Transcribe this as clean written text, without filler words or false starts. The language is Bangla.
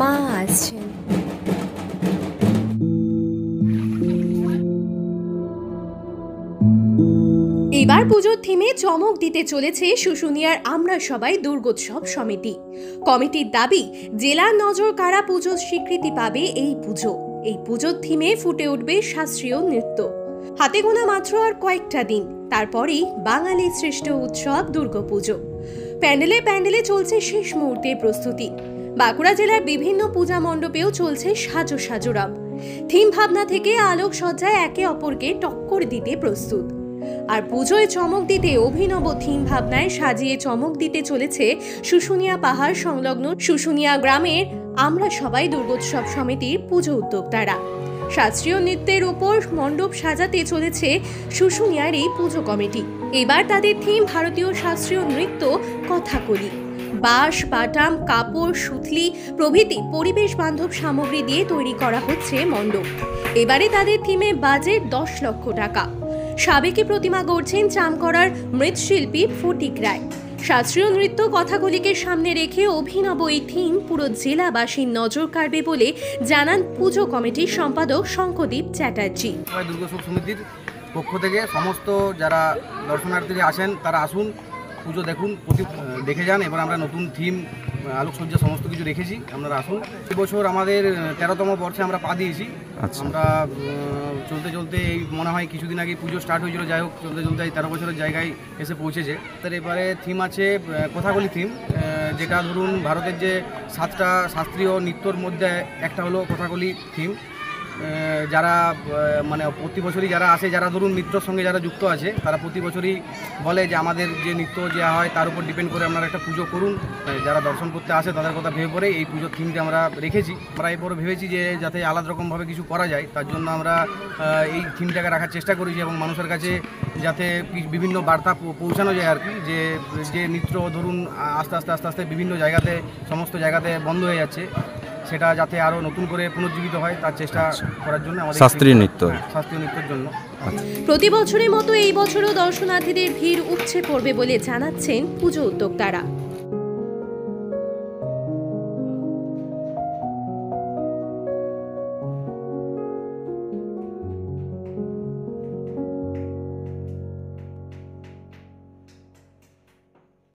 মা আসছেন। এবার পুজোর থিমে চমক দিতে চলেছে শুশুনিয়ার আমরা সবাই দুর্গোৎসব সমিতি। কমিটির দাবি, জেলার নজর কাড়া পুজোর স্বীকৃতি পাবে এই পুজো। এই পুজোর থিমে ফুটে উঠবে শাস্ত্রীয় নৃত্য। হাতে গোনা মাত্র আর কয়েকটা দিন, তারপরেই বাঙালির শ্রেষ্ঠ উৎসব দুর্গাপুজো। প্যান্ডেলে প্যান্ডেলে চলছে শেষ মুহূর্তের প্রস্তুতি। বাঁকুড়া জেলার বিভিন্ন পূজা মণ্ডপেও চলছে সাজো সাজো রব। থিম ভাবনা থেকে আলোকসজ্জায় একে অপরকে টক্কর দিতে প্রস্তুত। আর পুজোয় চমক দিতে অভিনব থিম ভাবনায় সাজিয়ে চমক দিতে চলেছে শুশুনিয়া পাহাড় সংলগ্ন শুশুনিয়া গ্রামের আমরা সবাই দুর্গোৎসব সমিতির পুজো উদ্যোক্তারা। শাস্ত্রীয় নৃত্যের উপর মণ্ডপ সাজাতে চলেছে শুশুনিয়ার এই পুজো কমিটি। এবার তাদের থিম ভারতীয় শাস্ত্রীয় নৃত্য কথাকলি। বাঁশ, বাটাম, কাপড়, সুতলি প্রভৃতি পরিবেশ বান্ধব সামগ্রী দিয়ে তৈরি করা হচ্ছে মণ্ডপ। এবারে তাদের থিমে বাজেট 10 লক্ষ টাকা। সাবেকি প্রতিমা গড়ছেন চামকড়ার মৃৎশিল্পী ফটিক রায়। শাস্ত্রীয় নৃত্য কথাগুলিকে সামনে রেখে অভিনব এই থিম পুরো জেলাবাসীর নজর কাড়বে বলে জানান পুজো কমিটির সম্পাদক শঙ্করদীপ চ্যাটার্জি। দুর্গোৎসব সমিতির পক্ষ থেকে সমস্ত যারা দর্শনার্থীরা আসেন তারা আসুন, পুজো দেখুন, দেখে যান। এবার আমরা নতুন থিম, আলোকসজ্জা সমস্ত কিছু রেখেছি, আপনারা আসুন। এবছর আমাদের 13তম বর্ষে আমরা পা দিয়েছি। আমরা চলতে চলতে এই মনে হয় কিছুদিন আগে পুজো স্টার্ট হয়েছিল, যাই হোক চলতে চলতে 13 বছরের জায়গায় এসে পৌঁছেছে। তার এবারে থিম আছে কথাকলি থিম, যেটা ধরুন ভারতের যে 7টা শাস্ত্রীয় নৃত্যর মধ্যে একটা হলো কথাকলি থিম। যারা মানে প্রতি বছরই যারা আসে, যারা ধরুন নৃত্যর সঙ্গে যারা যুক্ত আছে, তারা প্রতি বছরই বলে যে আমাদের যে নৃত্য যে হয় তার উপর ডিপেন্ড করে আপনারা একটা পুজো করুন। যারা দর্শন করতে আসে তাদের কথা ভেবে পরে এই পুজোর থিমটা আমরা রেখেছি। আমরা এরপরে ভেবেছি যে যাতে আলাদা রকমভাবে কিছু করা যায়, তার জন্য আমরা এই থিমটাকে রাখার চেষ্টা করেছি এবং মানুষের কাছে যাতে বিভিন্ন বার্তা পৌঁছানো যায় আর কি, যে নৃত্য ধরুন আস্তে আস্তে আস্তে আস্তে বিভিন্ন জায়গাতে সমস্ত জায়গাতে বন্ধ হয়ে যাচ্ছে, সেটা যাতে আরও নতুন করে পুনর্জীবিত হয় তার চেষ্টা করার জন্য আমাদের শাস্ত্রীয় নৃত্যের জন্য। প্রতি বছরের মতো এই বছরও দর্শনার্থীদের ভিড় উপচে পড়বে বলে জানাচ্ছেন পুজো উদ্যোক্তারা।